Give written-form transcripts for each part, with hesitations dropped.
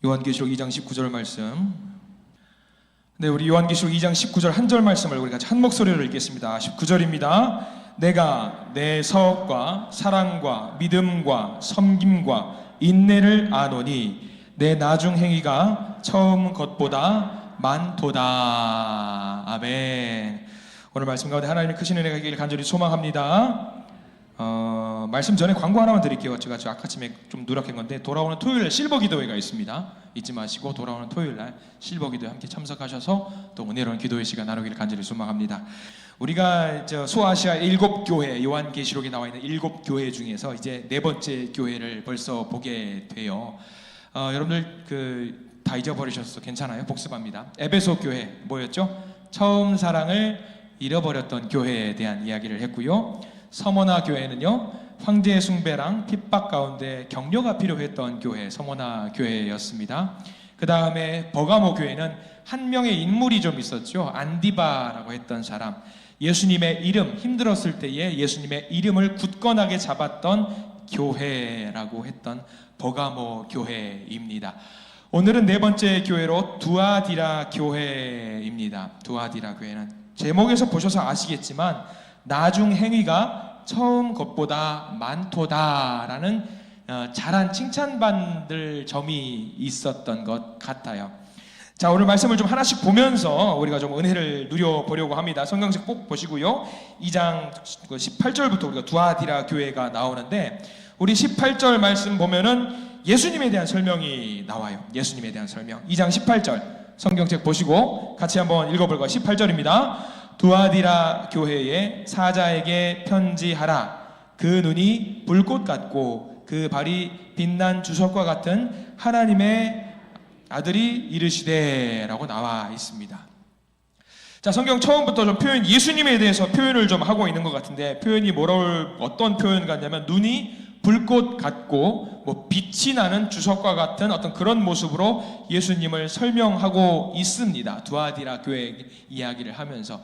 요한계시록 2장 19절 말씀. 네, 우리 요한계시록 2장 19절 한 절 말씀을 우리 같이 한 목소리로 읽겠습니다. 19절입니다. 내가 내 사업과 사랑과 믿음과 섬김과 인내를 아노니 내 나중 행위가 처음 것보다 많도다. 아멘. 오늘 말씀 가운데 하나님의 크신 은혜가 있기를 간절히 소망합니다. 말씀 전에 광고 하나만 드릴게요. 제가 아침에 좀 누락한 건데, 돌아오는 토요일에 실버 기도회가 있습니다. 잊지 마시고 돌아오는 토요일날 실버 기도회 함께 참석하셔서 또 은혜로운 기도의 시간 나누기를 간절히 소망합니다. 우리가 소아시아 7교회, 요한계시록에 나와 있는 7교회 중에서 이제 네 번째 교회를 벌써 보게 돼요. 여러분들 다 잊어버리셨어. 괜찮아요? 복습합니다. 에베소 교회 뭐였죠? 처음 사랑을 잃어버렸던 교회에 대한 이야기를 했고요. 서머나 교회는요, 황제 숭배랑 핍박 가운데 격려가 필요했던 교회, 서머나 교회였습니다. 그 다음에 버가모 교회는 한 명의 인물이 좀 있었죠. 안디바라고 했던 사람, 예수님의 이름, 힘들었을 때에 예수님의 이름을 굳건하게 잡았던 교회라고 했던 버가모 교회입니다. 오늘은 네 번째 교회로 두아디라 교회입니다. 두아디라 교회는 제목에서 보셔서 아시겠지만 나중 행위가 처음 것보다 많도다라는 잘한 칭찬받을 점이 있었던 것 같아요. 자, 오늘 말씀을 좀 하나씩 보면서 우리가 좀 은혜를 누려보려고 합니다. 성경책 꼭 보시고요. 2장 18절부터 우리가 두아디라 교회가 나오는데, 우리 18절 말씀 보면은 예수님에 대한 설명이 나와요. 예수님에 대한 설명. 2장 18절 성경책 보시고 같이 한번 읽어볼 거예요. 18절입니다. 두아디라 교회의 사자에게 편지하라. 그 눈이 불꽃 같고 그 발이 빛난 주석과 같은 하나님의 아들이 이르시되 라고 나와 있습니다. 자, 성경 처음부터 좀 예수님에 대해서 표현을 좀 하고 있는 것 같은데, 표현이 어떤 표현 같냐면 눈이 불꽃 같고 빛이 나는 주석과 같은 어떤 그런 모습으로 예수님을 설명하고 있습니다. 두아디라 교회 이야기를 하면서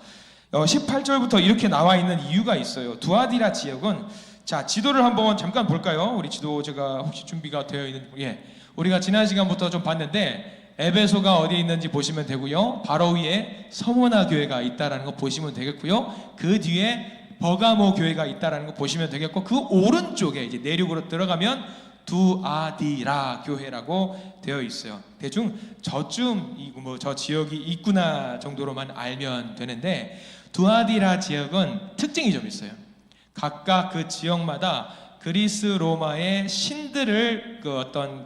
18절부터 이렇게 나와 있는 이유가 있어요. 두아디라 지역은, 자, 지도를 한번 잠깐 볼까요? 우리 지도 제가 혹시 준비가 되어 있는, 우리가 지난 시간부터 좀 봤는데 에베소가 어디에 있는지 보시면 되고요. 바로 위에 서머나 교회가 있다라는 거 보시면 되겠고요. 그 뒤에 버가모 교회가 있다라는 거 보시면 되겠고, 그 오른쪽에 이제 내륙으로 들어가면 두아디라 교회라고 되어 있어요. 대충 저쯤 저 지역이 있구나 정도로만 알면 되는데, 두아디라 지역은 특징이 좀 있어요. 각각 그 지역마다 그리스 로마의 신들을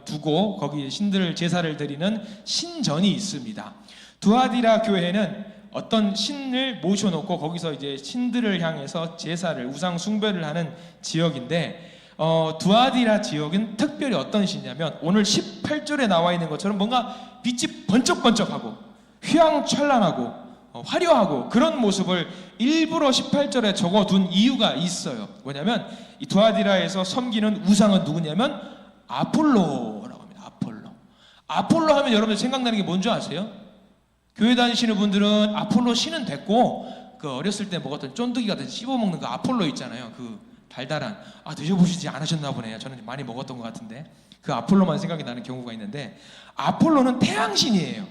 두고 거기 신들 제사를 드리는 신전이 있습니다. 두아디라 교회는 어떤 신을 모셔놓고 거기서 이제 신들을 향해서 제사를, 우상 숭배를 하는 지역인데, 두아디라 지역은 특별히 어떤 신이냐면, 오늘 18절에 나와 있는 것처럼 뭔가 빛이 번쩍번쩍하고 휘황찬란하고 화려하고 그런 모습을 일부러 18절에 적어둔 이유가 있어요. 뭐냐면 이 두아디라에서 섬기는 우상은 누구냐면 아폴로라고 합니다. 아폴로 하면 여러분들 생각나는 게 뭔지 아세요? 교회 다니시는 분들은 아폴로 신은 됐고, 그 어렸을 때 먹었던 쫀득이 같은 씹어먹는 그 아폴로 있잖아요. 그 달달한, 드셔보시지 않으셨나 보네요. 저는 많이 먹었던 것 같은데 그 아폴로만 생각이 나는 경우가 있는데, 아폴로는 태양신이에요.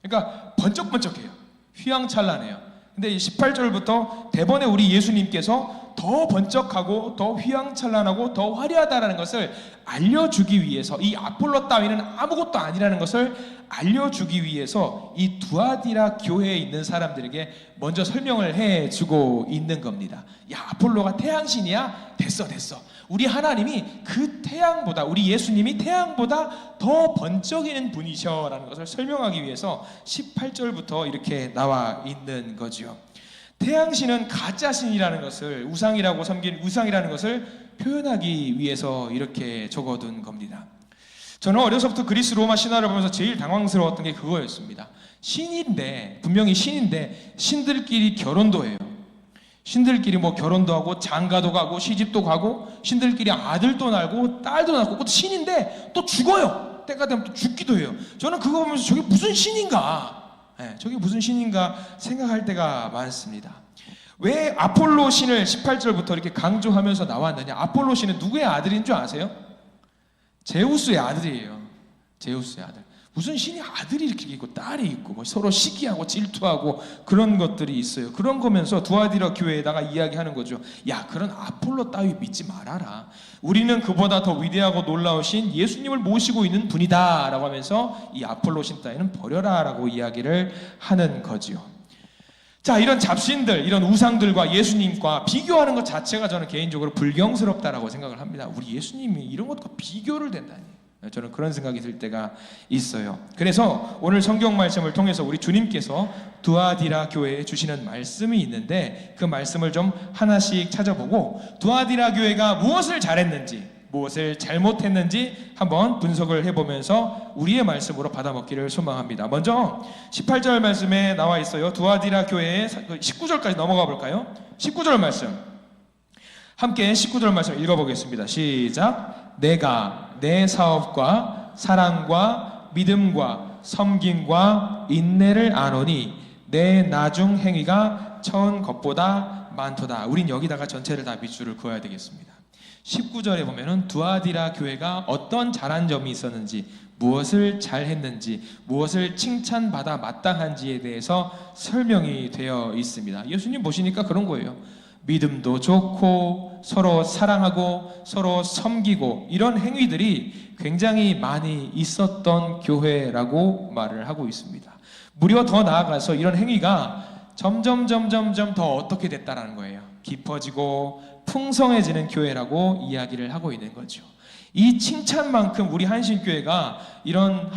그러니까 번쩍번쩍해요. 휘황찬란해요. 근데 이 18절부터 대번에 우리 예수님께서 더 번쩍하고 더 휘황찬란하고 더 화려하다라는 것을 알려주기 위해서, 이 아폴로 따위는 아무것도 아니라는 것을 알려주기 위해서 이 두아디라 교회에 있는 사람들에게 먼저 설명을 해주고 있는 겁니다. 야, 아폴로가 태양신이야? 됐어. 우리 하나님이 그 태양보다, 우리 예수님이 태양보다 더 번쩍이는 분이셔라는 것을 설명하기 위해서 18절부터 이렇게 나와 있는 거죠. 태양신은 가짜신이라는 것을, 우상이라고 섬긴 우상이라는 것을 표현하기 위해서 이렇게 적어둔 겁니다. 저는 어려서부터 그리스 로마 신화를 보면서 제일 당황스러웠던 게 그거였습니다. 신인데, 분명히 신인데 신들끼리 결혼도 해요. 신들끼리 결혼도 하고 장가도 가고 시집도 가고, 신들끼리 아들도 낳고 딸도 낳고, 또 신인데 또 죽어요. 때가 되면 또 죽기도 해요. 저는 그거 보면서 저게 무슨 신인가? 저게 무슨 신인가 생각할 때가 많습니다. 왜 아폴로 신을 18절부터 이렇게 강조하면서 나왔느냐? 아폴로 신은 누구의 아들인 줄 아세요? 제우스의 아들이에요. 제우스의 아들. 무슨 신이 아들이 이렇게 있고 딸이 있고 뭐 서로 시기하고 질투하고 그런 것들이 있어요. 그런 거면서 두아디라 교회에다가 이야기하는 거죠. 야, 그런 아폴로 따위 믿지 말아라. 우리는 그보다 더 위대하고 놀라우신 예수님을 모시고 있는 분이다 라고 하면서 이 아폴로 신 따위는 버려라 라고 이야기를 하는 거지요. 자, 이런 잡신들, 이런 우상들과 예수님과 비교하는 것 자체가 저는 개인적으로 불경스럽다라고 생각을 합니다. 우리 예수님이 이런 것과 비교를 된다니, 저는 그런 생각이 들 때가 있어요. 그래서 오늘 성경 말씀을 통해서 우리 주님께서 두아디라 교회에 주시는 말씀이 있는데 그 말씀을 좀 하나씩 찾아보고 두아디라 교회가 무엇을 잘했는지 무엇을 잘못했는지 한번 분석을 해보면서 우리의 말씀으로 받아먹기를 소망합니다. 먼저 18절 말씀에 나와 있어요. 두아디라 교회의 19절까지 넘어가 볼까요? 19절 말씀 함께 19절 말씀 읽어보겠습니다. 시작. 내가 내 사업과 사랑과 믿음과 섬김과 인내를 아노니 내 나중 행위가 처음 것보다 많도다. 우린 여기다가 전체를 다 밑줄을 그어야 되겠습니다. 19절에 보면은 두아디라 교회가 어떤 잘한 점이 있었는지, 무엇을 잘했는지, 무엇을 칭찬받아 마땅한지에 대해서 설명이 되어 있습니다. 예수님 보시니까 그런 거예요. 믿음도 좋고 서로 사랑하고 서로 섬기고 이런 행위들이 굉장히 많이 있었던 교회라고 말을 하고 있습니다. 무려 더 나아가서 이런 행위가 점점 더 어떻게 됐다라는 거예요. 깊어지고 풍성해지는 교회라고 이야기를 하고 있는 거죠. 이 칭찬만큼 우리 한신교회가 이런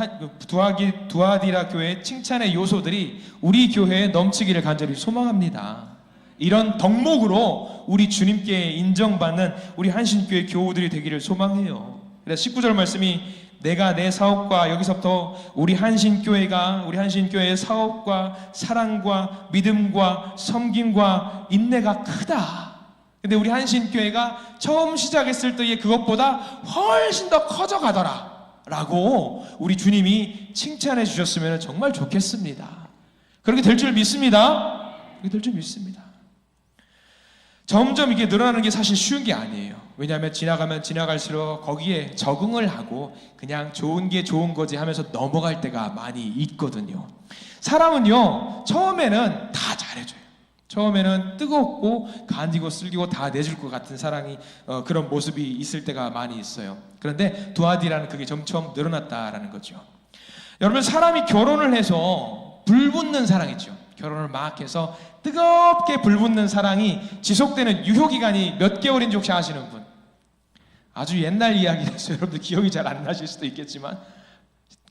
두아디라 교회의 칭찬의 요소들이 우리 교회에 넘치기를 간절히 소망합니다. 이런 덕목으로 우리 주님께 인정받는 우리 한신교회 교우들이 되기를 소망해요. 그래서 19절 말씀이 내가 내 사업과, 여기서부터 우리 한신교회의 사업과 사랑과 믿음과 섬김과 인내가 크다. 근데 우리 한신교회가 처음 시작했을 때의 그것보다 훨씬 더 커져가더라 라고 우리 주님이 칭찬해 주셨으면 정말 좋겠습니다. 그렇게 될 줄 믿습니다. 그렇게 될 줄 믿습니다. 점점 이게 늘어나는 게 사실 쉬운 게 아니에요. 왜냐하면 지나가면 지나갈수록 거기에 적응을 하고 그냥 좋은 게 좋은 거지 하면서 넘어갈 때가 많이 있거든요. 사람은요, 처음에는 다 잘해줘요. 처음에는 뜨겁고 간지고 쓸기고 다 내줄 것 같은 사랑이 그런 모습이 있을 때가 많이 있어요. 그런데 두아디라는 그게 점점 늘어났다라는 거죠. 여러분, 사람이 결혼을 해서 불붙는 사랑이죠. 결혼을 막 해서 뜨겁게 불붙는 사랑이 지속되는 유효기간이 몇 개월인지 혹시 아시는 분? 아주 옛날 이야기라서 여러분들 기억이 잘 안 나실 수도 있겠지만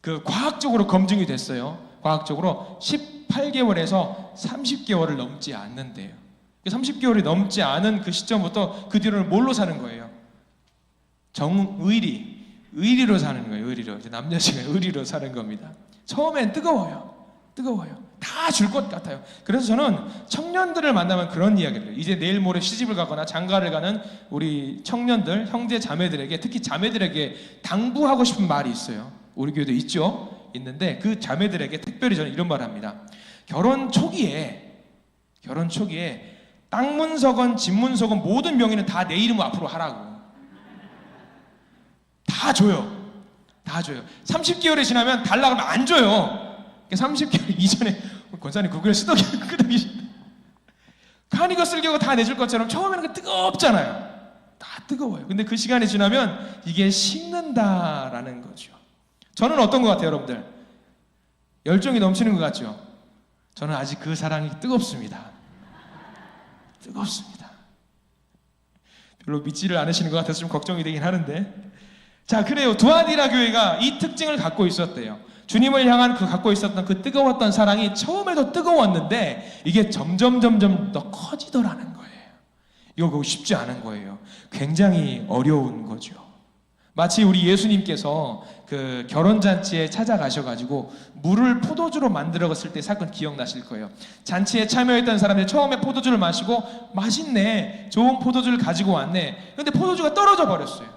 그 과학적으로 검증이 됐어요. 과학적으로 18개월에서 30개월을 넘지 않는데요. 30개월이 넘지 않은 그 시점부터 그 뒤로는 뭘로 사는 거예요? 의리로 사는 거예요. 의리로. 남녀시간 의리로 사는 겁니다. 처음엔 뜨거워요. 다 줄 것 같아요. 그래서 저는 청년들을 만나면 그런 이야기를 해요. 이제 내일 모레 시집을 가거나 장가를 가는 우리 청년들, 형제 자매들에게, 특히 자매들에게 당부하고 싶은 말이 있어요. 우리 교회도 있는데 그 자매들에게 특별히 저는 이런 말을 합니다. 결혼 초기에 땅 문서건 집 문서건 모든 명의는 다 내 이름 앞으로 하라고. 다 줘요. 30개월이 지나면 달라 그러면 안 줘요. 30개월 이전에 권사님 그걸 끄덕이 간 이거 쓸개고 다 내줄 것처럼 처음에는 뜨겁잖아요. 다 뜨거워요. 근데 그 시간이 지나면 이게 식는다라는 거죠. 저는 어떤 것 같아요, 여러분들? 열정이 넘치는 것 같죠? 저는 아직 그 사랑이 뜨겁습니다. 별로 믿지를 않으시는 것 같아서 좀 걱정이 되긴 하는데, 자, 그래요. 두아디라 교회가 이 특징을 갖고 있었대요. 주님을 향한 갖고 있었던 그 뜨거웠던 사랑이 처음에도 뜨거웠는데 이게 점점 더 커지더라는 거예요. 이거 쉽지 않은 거예요. 굉장히 어려운 거죠. 마치 우리 예수님께서 그 결혼잔치에 찾아가셔가지고 물을 포도주로 만들었을 때 사건 기억나실 거예요. 잔치에 참여했던 사람들이 처음에 포도주를 마시고 맛있네, 좋은 포도주를 가지고 왔네. 근데 포도주가 떨어져 버렸어요.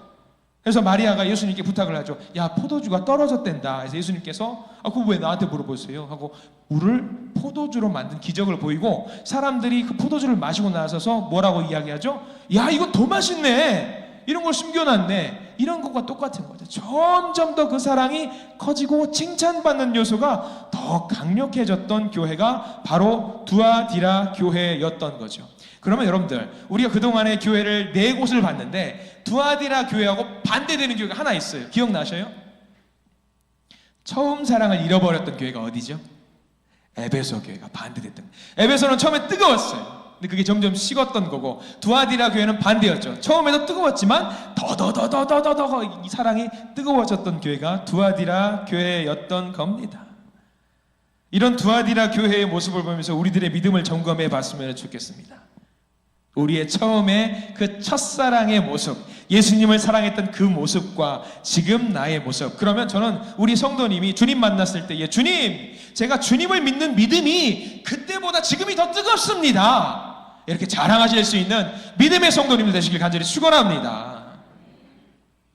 그래서 마리아가 예수님께 부탁을 하죠. 야, 포도주가 떨어졌댄다. 그래서 예수님께서 그거 왜 나한테 물어보세요? 하고 물을 포도주로 만든 기적을 보이고 사람들이 그 포도주를 마시고 나서서 뭐라고 이야기하죠? 야, 이거 더 맛있네. 이런 걸 숨겨놨네. 이런 것과 똑같은 거죠. 점점 더 그 사랑이 커지고 칭찬받는 요소가 더 강력해졌던 교회가 바로 두아디라 교회였던 거죠. 그러면 여러분들, 우리가 그동안에 교회를 4곳을 봤는데 두아디라 교회하고 반대되는 교회가 하나 있어요. 기억나셔요? 처음 사랑을 잃어버렸던 교회가 어디죠? 에베소 교회가 반대됐던 거예요. 에베소는 처음에 뜨거웠어요. 근데 그게 점점 식었던 거고, 두아디라 교회는 반대였죠. 처음에도 뜨거웠지만 더더더더더더 이 사랑이 뜨거워졌던 교회가 두아디라 교회였던 겁니다. 이런 두아디라 교회의 모습을 보면서 우리들의 믿음을 점검해 봤으면 좋겠습니다. 우리의 처음에 그 첫사랑의 모습, 예수님을 사랑했던 그 모습과 지금 나의 모습. 그러면 저는 우리 성도님이 주님 만났을 때, 주님, 제가 주님을 믿는 믿음이 그때보다 지금이 더 뜨겁습니다, 이렇게 자랑하실 수 있는 믿음의 성도님들 되시길 간절히 축원합니다.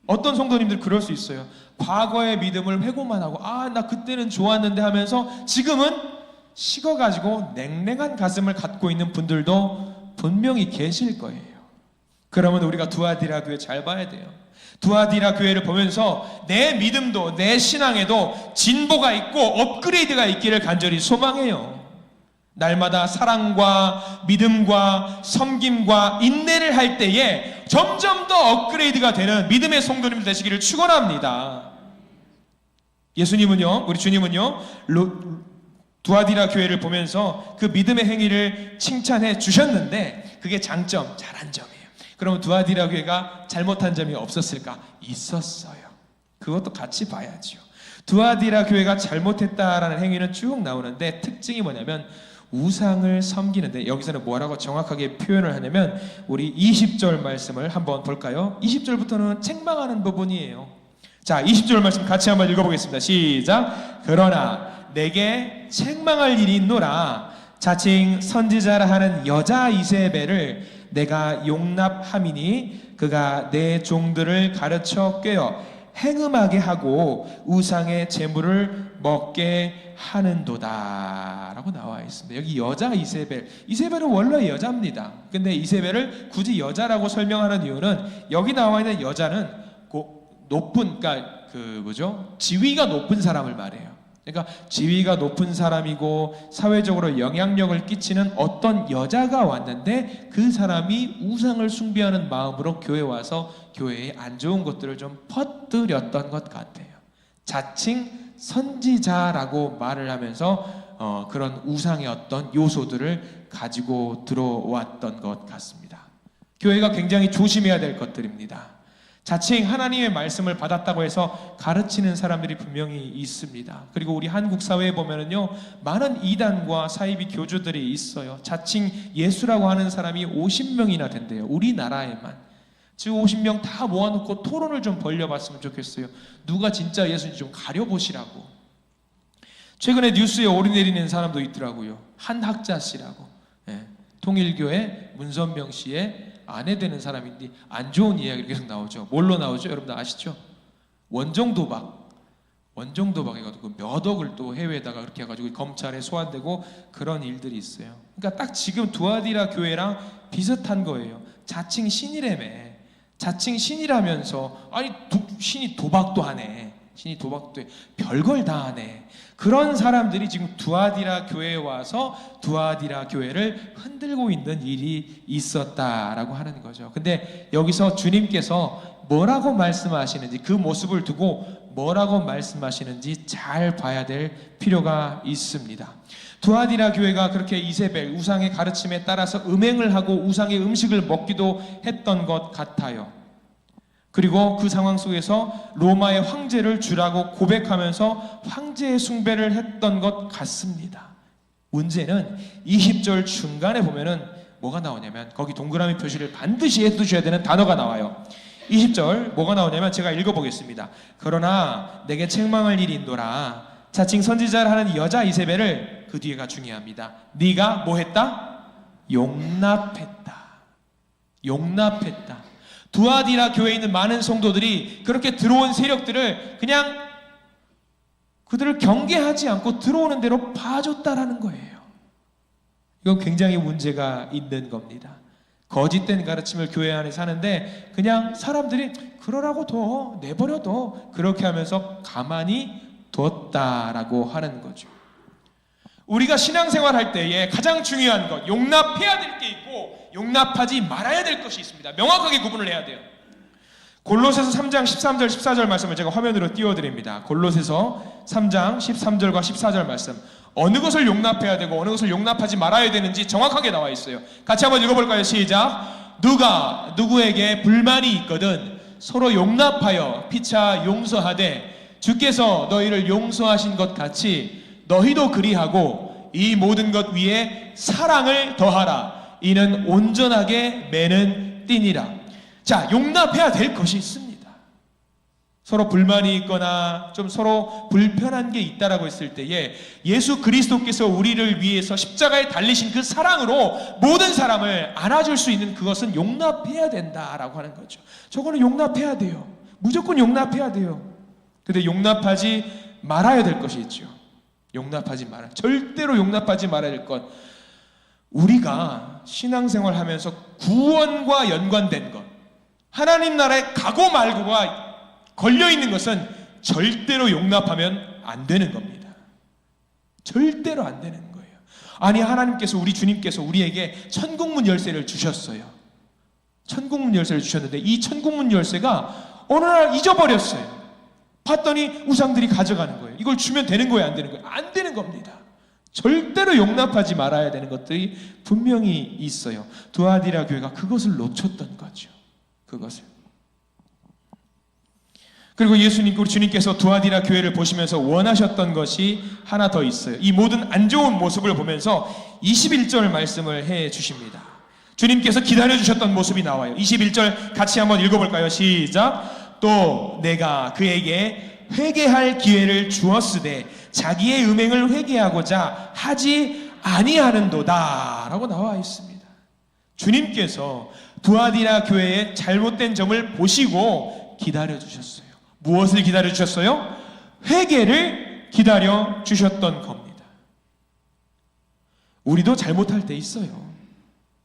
어떤 성도님들 그럴 수 있어요. 과거의 믿음을 회고만 하고, 나 그때는 좋았는데 하면서 지금은 식어가지고 냉랭한 가슴을 갖고 있는 분들도 분명히 계실 거예요. 그러면 우리가 두아디라 교회 잘 봐야 돼요. 두아디라 교회를 보면서 내 믿음도, 내 신앙에도 진보가 있고 업그레이드가 있기를 간절히 소망해요. 날마다 사랑과 믿음과 섬김과 인내를 할 때에 점점 더 업그레이드가 되는 믿음의 성도님 되시기를 축원합니다. 예수님은요, 우리 주님은요, 두아디라 교회를 보면서 그 믿음의 행위를 칭찬해 주셨는데 그게 장점, 잘한 점이에요. 그러면 두아디라 교회가 잘못한 점이 없었을까? 있었어요. 그것도 같이 봐야죠. 두아디라 교회가 잘못했다라는 행위는 쭉 나오는데 특징이 뭐냐면 우상을 섬기는데, 여기서는 뭐라고 정확하게 표현을 하냐면 우리 20절 말씀을 한번 볼까요? 20절부터는 책망하는 부분이에요. 자, 20절 말씀 같이 한번 읽어보겠습니다. 시작. 그러나 내게 책망할 일이 있노라. 자칭 선지자라 하는 여자 이세벨을 내가 용납함이니 그가 내 종들을 가르쳐 꿰어 행음하게 하고 우상의 제물을 먹게 하는도다 라고 나와 있습니다. 여기 여자 이세벨, 이세벨은 원래 여자입니다. 근데 이세벨을 굳이 여자라고 설명하는 이유는 여기 나와 있는 여자는 높은, 그러니까 지위가 높은 사람을 말해요. 그러니까 지위가 높은 사람이고 사회적으로 영향력을 끼치는 어떤 여자가 왔는데 그 사람이 우상을 숭배하는 마음으로 교회에 와서 교회에 안 좋은 것들을 좀 퍼뜨렸던 것 같아요. 자칭 선지자라고 말을 하면서 그런 우상의 어떤 요소들을 가지고 들어왔던 것 같습니다. 교회가 굉장히 조심해야 될 것들입니다. 자칭 하나님의 말씀을 받았다고 해서 가르치는 사람들이 분명히 있습니다. 그리고 우리 한국 사회에 보면은요, 많은 이단과 사이비 교주들이 있어요. 자칭 예수라고 하는 사람이 50명이나 된대요. 우리나라에만. 지금 50명 다 모아놓고 토론을 좀 벌려봤으면 좋겠어요. 누가 진짜 예수인지 좀 가려보시라고. 최근에 뉴스에 오르내리는 사람도 있더라고요. 한 학자 씨라고. 통일교회 문선명 씨의 아내 되는 사람인데 안 좋은 이야기가 계속 나오죠. 뭘로 나오죠? 여러분들 아시죠? 원정도박 해가지고 몇 억을 또 해외에다가 그렇게 해가지고 검찰에 소환되고 그런 일들이 있어요. 그러니까 딱 지금 두아디라 교회랑 비슷한 거예요. 자칭 신이라며. 자칭 신이라면서 신이 도박도 하네. 신이 도박도 해. 별걸 다 하네. 그런 사람들이 지금 두아디라 교회에 와서 두아디라 교회를 흔들고 있는 일이 있었다라고 하는 거죠. 근데 여기서 주님께서 뭐라고 말씀하시는지, 그 모습을 두고 뭐라고 말씀하시는지 잘 봐야 될 필요가 있습니다. 두아디라 교회가 그렇게 이세벨, 우상의 가르침에 따라서 음행을 하고 우상의 음식을 먹기도 했던 것 같아요. 그리고 그 상황 속에서 로마의 황제를 주라고 고백하면서 황제의 숭배를 했던 것 같습니다. 문제는 20절 중간에 보면은 뭐가 나오냐면, 거기 동그라미 표시를 반드시 해두셔야 되는 단어가 나와요. 20절 뭐가 나오냐면 제가 읽어보겠습니다. 그러나 내게 책망할 일이 있노라. 자칭 선지자를 하는 여자 이세벨을, 그 뒤에가 중요합니다. 네가 뭐 했다? 용납했다. 두아디라 교회에 있는 많은 성도들이 그렇게 들어온 세력들을 그냥 그들을 경계하지 않고 들어오는 대로 봐줬다라는 거예요. 이건 굉장히 문제가 있는 겁니다. 거짓된 가르침을 교회 안에서 하는데 그냥 사람들이 그러라고 둬, 내버려둬, 그렇게 하면서 가만히 뒀다라고 하는 거죠. 우리가 신앙생활 할 때에 가장 중요한 것, 용납해야 될 게 있고 용납하지 말아야 될 것이 있습니다. 명확하게 구분을 해야 돼요. 골로새서 3장 13절 14절 말씀을 제가 화면으로 띄워드립니다. 골로새서 3장 13절과 14절 말씀, 어느 것을 용납해야 되고 어느 것을 용납하지 말아야 되는지 정확하게 나와 있어요. 같이 한번 읽어볼까요? 시작. 누가 누구에게 불만이 있거든 서로 용납하여 피차 용서하되 주께서 너희를 용서하신 것 같이 너희도 그리하고 이 모든 것 위에 사랑을 더하라. 이는 온전하게 매는 띠니라. 자, 용납해야 될 것이 있습니다. 서로 불만이 있거나 좀 서로 불편한 게 있다라고 했을 때에 예수 그리스도께서 우리를 위해서 십자가에 달리신 그 사랑으로 모든 사람을 안아줄 수 있는 그것은 용납해야 된다라고 하는 거죠. 저거는 용납해야 돼요. 무조건 용납해야 돼요. 근데 용납하지 말아야 될 것이 있죠. 절대로 용납하지 말아야 될 것. 우리가 신앙생활 하면서 구원과 연관된 것, 하나님 나라에 가고 말고가 걸려있는 것은 절대로 용납하면 안 되는 겁니다. 절대로 안 되는 거예요. 아니, 하나님께서, 우리 주님께서 우리에게 천국문 열쇠를 주셨어요. 천국문 열쇠를 주셨는데 이 천국문 열쇠가 어느 날 잊어버렸어요. 봤더니 우상들이 가져가는 거예요. 이걸 주면 되는 거예요, 안 되는 거예요? 안 되는 겁니다. 절대로 용납하지 말아야 되는 것들이 분명히 있어요. 두아디라 교회가 그것을 놓쳤던 거죠. 그것을. 그리고 예수님, 우리 주님께서 두아디라 교회를 보시면서 원하셨던 것이 하나 더 있어요. 이 모든 안 좋은 모습을 보면서 21절 말씀을 해 주십니다. 주님께서 기다려주셨던 모습이 나와요. 21절 같이 한번 읽어볼까요? 시작. 또 내가 그에게 회개할 기회를 주었으되 자기의 음행을 회개하고자 하지 아니하는도다 라고 나와 있습니다. 주님께서 두아디라 교회의 잘못된 점을 보시고 기다려주셨어요. 무엇을 기다려주셨어요? 회개를 기다려주셨던 겁니다. 우리도 잘못할 때 있어요.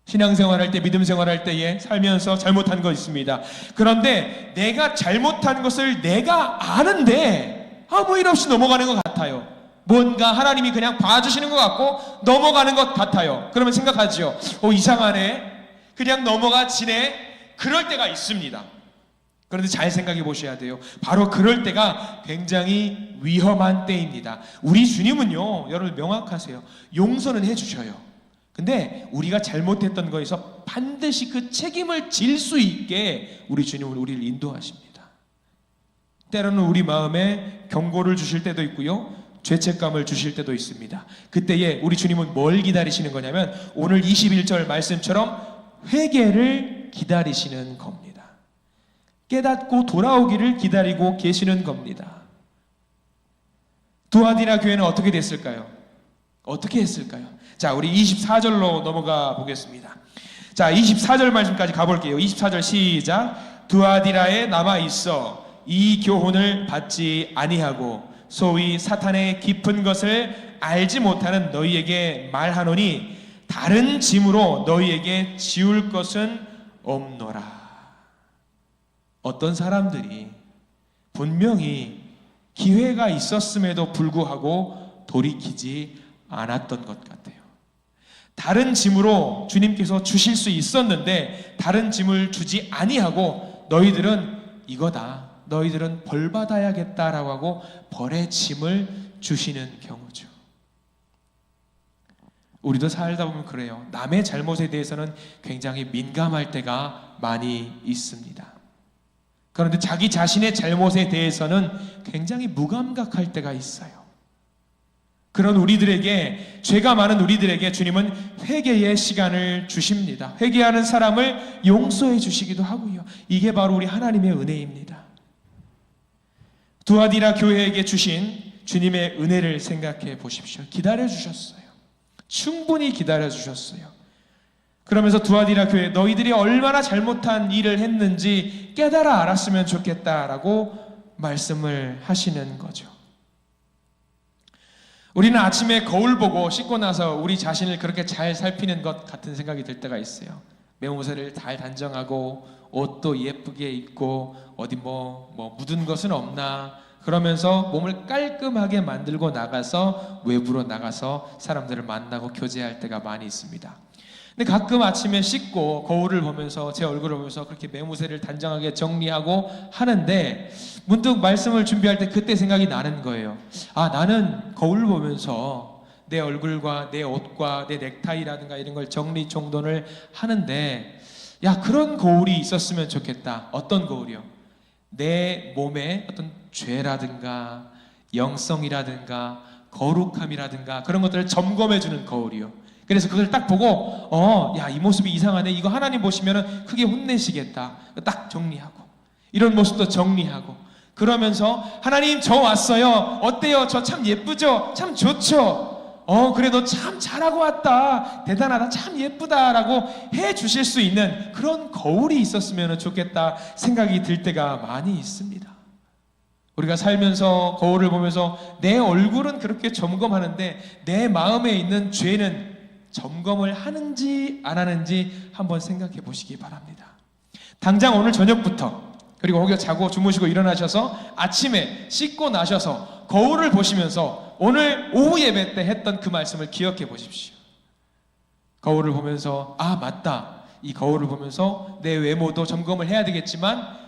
신앙생활할 때, 믿음생활할 때에 살면서 잘못한 거 있습니다. 그런데 내가 잘못한 것을 내가 아는데 아무 일 없이 넘어가는 것 같아요. 뭔가 하나님이 그냥 봐주시는 것 같고 넘어가는 것 같아요. 그러면 생각하죠. 이상하네. 그냥 넘어가지네. 그럴 때가 있습니다. 그런데 잘 생각해 보셔야 돼요. 바로 그럴 때가 굉장히 위험한 때입니다. 우리 주님은요, 여러분 명확하세요. 용서는 해주셔요. 근데 우리가 잘못했던 거에서 반드시 그 책임을 질 수 있게 우리 주님은 우리를 인도하십니다. 때로는 우리 마음에 경고를 주실 때도 있고요, 죄책감을 주실 때도 있습니다. 그때에 우리 주님은 뭘 기다리시는 거냐면 오늘 21절 말씀처럼 회개를 기다리시는 겁니다. 깨닫고 돌아오기를 기다리고 계시는 겁니다. 두아디라 교회는 어떻게 됐을까요? 어떻게 했을까요? 자, 우리 24절로 넘어가 보겠습니다. 자, 24절 말씀까지 가볼게요. 24절 시작. 두아디라에 남아있어 이 교훈을 받지 아니하고 소위 사탄의 깊은 것을 알지 못하는 너희에게 말하노니 다른 짐으로 너희에게 지울 것은 없노라. 어떤 사람들이 분명히 기회가 있었음에도 불구하고 돌이키지 않았던 것 같아요. 다른 짐으로 주님께서 주실 수 있었는데 다른 짐을 주지 아니하고 너희들은 이거다, 너희들은 벌 받아야겠다라고 하고 벌의 짐을 주시는 경우죠. 우리도 살다 보면 그래요. 남의 잘못에 대해서는 굉장히 민감할 때가 많이 있습니다. 그런데 자기 자신의 잘못에 대해서는 굉장히 무감각할 때가 있어요. 그런 우리들에게, 죄가 많은 우리들에게 주님은 회개의 시간을 주십니다. 회개하는 사람을 용서해 주시기도 하고요. 이게 바로 우리 하나님의 은혜입니다. 두아디라 교회에게 주신 주님의 은혜를 생각해 보십시오. 기다려 주셨어요. 충분히 기다려 주셨어요. 그러면서 두아디라 교회, 너희들이 얼마나 잘못한 일을 했는지 깨달아 알았으면 좋겠다라고 말씀을 하시는 거죠. 우리는 아침에 거울 보고 씻고 나서 우리 자신을 그렇게 잘 살피는 것 같은 생각이 들 때가 있어요. 매무새를 잘 단정하고 옷도 예쁘게 입고 어디 뭐 묻은 것은 없나 그러면서 몸을 깔끔하게 만들고 나가서 외부로 나가서 사람들을 만나고 교제할 때가 많이 있습니다. 근데 가끔 아침에 씻고 거울을 보면서 제 얼굴을 보면서 그렇게 매무새를 단정하게 정리하고 하는데 문득 말씀을 준비할 때 그때 생각이 나는 거예요. 아, 나는 거울 보면서 내 얼굴과 내 옷과 내 넥타이라든가 이런 걸 정리정돈을 하는데 야, 그런 거울이 있었으면 좋겠다. 어떤 거울이요? 내 몸에 어떤 죄라든가 영성이라든가 거룩함이라든가 그런 것들을 점검해주는 거울이요. 그래서 그걸 딱 보고 야, 이 모습이 이상하네. 이거 하나님 보시면은 크게 혼내시겠다. 딱 정리하고 이런 모습도 정리하고 그러면서 하나님 저 왔어요. 어때요? 저 참 예쁘죠? 참 좋죠? 그래 너 참 잘하고 왔다. 대단하다. 참 예쁘다라고 해 주실 수 있는 그런 거울이 있었으면 좋겠다 생각이 들 때가 많이 있습니다. 우리가 살면서 거울을 보면서 내 얼굴은 그렇게 점검하는데 내 마음에 있는 죄는 점검을 하는지 안 하는지 한번 생각해 보시기 바랍니다. 당장 오늘 저녁부터 그리고 혹여 자고 주무시고 일어나셔서 아침에 씻고 나셔서 거울을 보시면서 오늘 오후 예배 때 했던 그 말씀을 기억해 보십시오. 거울을 보면서 아 맞다. 이 거울을 보면서 내 외모도 점검을 해야 되겠지만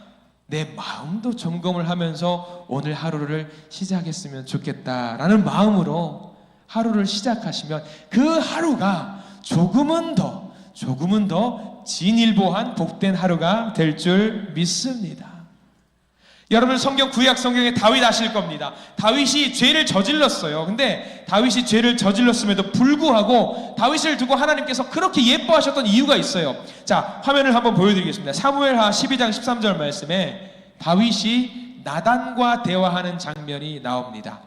내 마음도 점검을 하면서 오늘 하루를 시작했으면 좋겠다라는 마음으로 하루를 시작하시면 그 하루가 조금은 더 진일보한 복된 하루가 될 줄 믿습니다. 여러분 성경 구약 성경에 다윗 아실 겁니다. 다윗이 죄를 저질렀어요. 근데 다윗이 죄를 저질렀음에도 불구하고 다윗을 두고 하나님께서 그렇게 예뻐하셨던 이유가 있어요. 자, 화면을 한번 보여드리겠습니다. 사무엘하 12장 13절 말씀에 다윗이 나단과 대화하는 장면이 나옵니다.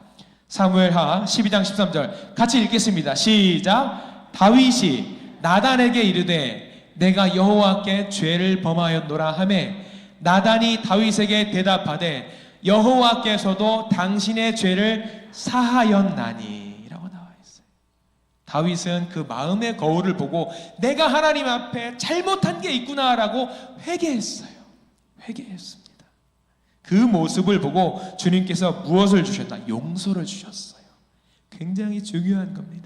사무엘하 12장 13절 같이 읽겠습니다. 시작. 다윗이 나단에게 이르되 내가 여호와께 죄를 범하였노라 하매 나단이 다윗에게 대답하되 여호와께서도 당신의 죄를 사하였나니 라고 나와 있어요. 다윗은 그 마음의 거울을 보고 내가 하나님 앞에 잘못한 게 있구나라고 회개했습니다. 그 모습을 보고 주님께서 무엇을 주셨나? 용서를 주셨어요. 굉장히 중요한 겁니다.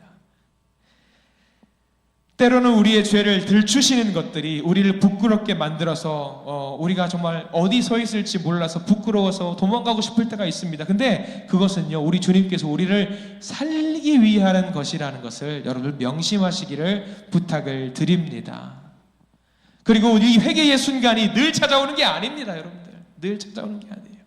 때로는 우리의 죄를 들추시는 것들이 우리를 부끄럽게 만들어서 우리가 정말 어디 서 있을지 몰라서 부끄러워서 도망가고 싶을 때가 있습니다. 근데 그것은요, 우리 주님께서 우리를 살리기 위하는 것이라는 것을 여러분 명심하시기를 부탁을 드립니다. 그리고 이 회개의 순간이 늘 찾아오는 게 아닙니다. 여러분들 늘 찾아오는 게 아니에요.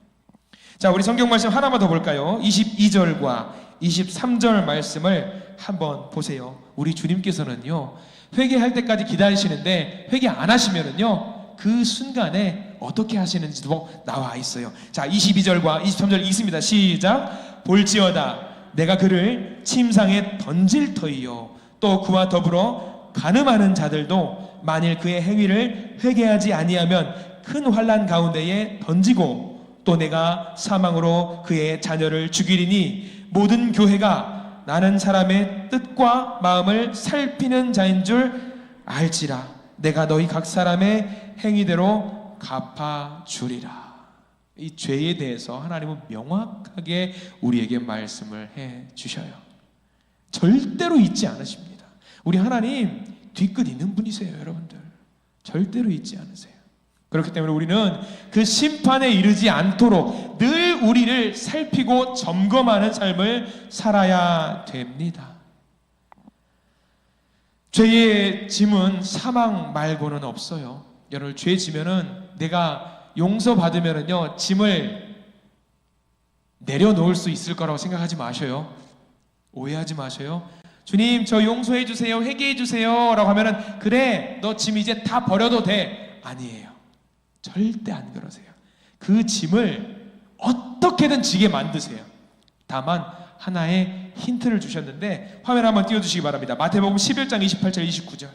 자, 우리 성경 말씀 하나만 더 볼까요? 22절과 23절 말씀을 한번 보세요. 우리 주님께서는요, 회개할 때까지 기다리시는데 회개 안 하시면은요, 그 순간에 어떻게 하시는지도 나와 있어요. 자, 22절과 23절 있습니다. 시작. 볼지어다 내가 그를 침상에 던질 터이요 또 그와 더불어 간음하는 자들도 만일 그의 행위를 회개하지 아니하면 큰 환난 가운데에 던지고 또 내가 사망으로 그의 자녀를 죽이리니 모든 교회가 나는 사람의 뜻과 마음을 살피는 자인 줄 알지라. 내가 너희 각 사람의 행위대로 갚아주리라. 이 죄에 대해서 하나님은 명확하게 우리에게 말씀을 해 주셔요. 절대로 잊지 않으십니다. 우리 하나님 뒤끝 있는 분이세요, 여러분들. 절대로 잊지 않으세요. 그렇기 때문에 우리는 그 심판에 이르지 않도록 늘 우리를 살피고 점검하는 삶을 살아야 됩니다. 죄의 짐은 사망 말고는 없어요. 여러분, 죄 지면은 내가 용서받으면은요, 짐을 내려놓을 수 있을 거라고 생각하지 마셔요. 오해하지 마셔요. 주님, 저 용서해 주세요, 회개해 주세요 라고 하면은 그래, 너 짐 이제 다 버려도 돼. 아니에요. 절대 안 그러세요. 그 짐을 어떻게든 지게 만드세요. 다만 하나의 힌트를 주셨는데 화면 한번 띄워주시기 바랍니다. 마태복음 11장 28절 29절.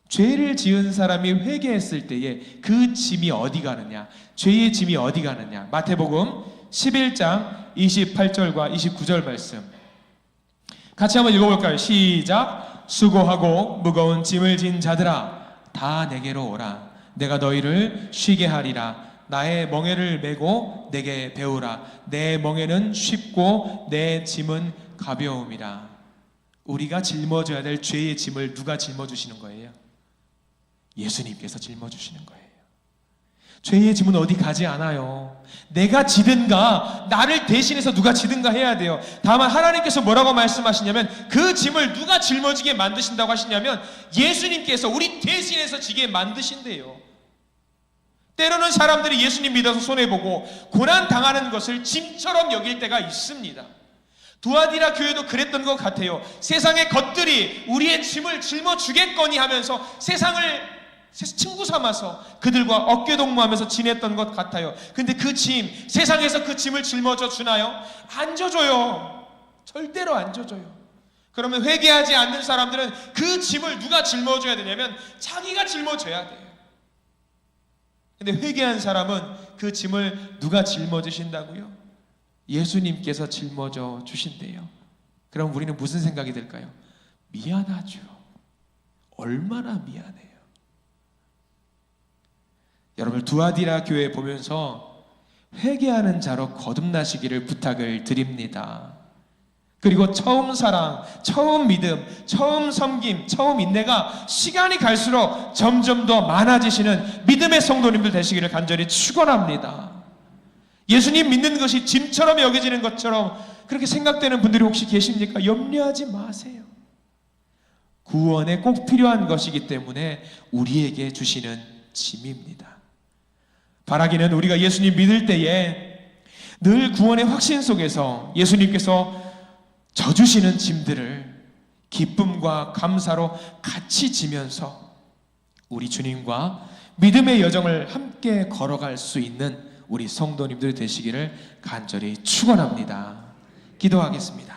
죄를 지은 사람이 회개했을 때에 그 짐이 어디 가느냐, 죄의 짐이 어디 가느냐. 마태복음 11장 28절과 29절 말씀 같이 한번 읽어볼까요? 시작. 수고하고 무거운 짐을 진 자들아 다 내게로 오라. 내가 너희를 쉬게 하리라. 나의 멍에를 메고 내게 배우라. 내 멍에는 쉽고 내 짐은 가벼움이라. 우리가 짊어져야 될 죄의 짐을 누가 짊어주시는 거예요? 예수님께서 짊어주시는 거예요. 죄의 짐은 어디 가지 않아요. 내가 지든가 나를 대신해서 누가 지든가 해야 돼요. 다만 하나님께서 뭐라고 말씀하시냐면 그 짐을 누가 짊어지게 만드신다고 하시냐면 예수님께서 우리 대신해서 지게 만드신대요. 때로는 사람들이 예수님 믿어서 손해보고 고난당하는 것을 짐처럼 여길 때가 있습니다. 두아디라 교회도 그랬던 것 같아요. 세상의 것들이 우리의 짐을 짊어주겠거니 하면서 세상을 친구 삼아서 그들과 어깨동무하면서 지냈던 것 같아요. 근데 그 짐, 세상에서 그 짐을 짊어져 주나요? 안 져줘요. 절대로 안 져줘요. 그러면 회개하지 않는 사람들은 그 짐을 누가 짊어줘야 되냐면 자기가 짊어져야 돼요. 근데 회개한 사람은 그 짐을 누가 짊어지신다고요? 예수님께서 짊어져 주신대요. 그럼 우리는 무슨 생각이 들까요? 미안하죠. 얼마나 미안해요. 여러분, 두아디라 교회 보면서 회개하는 자로 거듭나시기를 부탁을 드립니다. 그리고 처음 사랑, 처음 믿음, 처음 섬김, 처음 인내가 시간이 갈수록 점점 더 많아지시는 믿음의 성도님들 되시기를 간절히 축원합니다. 예수님 믿는 것이 짐처럼 여겨지는 것처럼 그렇게 생각되는 분들이 혹시 계십니까? 염려하지 마세요. 구원에 꼭 필요한 것이기 때문에 우리에게 주시는 짐입니다. 바라기는 우리가 예수님 믿을 때에 늘 구원의 확신 속에서 예수님께서 져주시는 짐들을 기쁨과 감사로 같이 지면서 우리 주님과 믿음의 여정을 함께 걸어갈 수 있는 우리 성도님들 되시기를 간절히 축원합니다. 기도하겠습니다.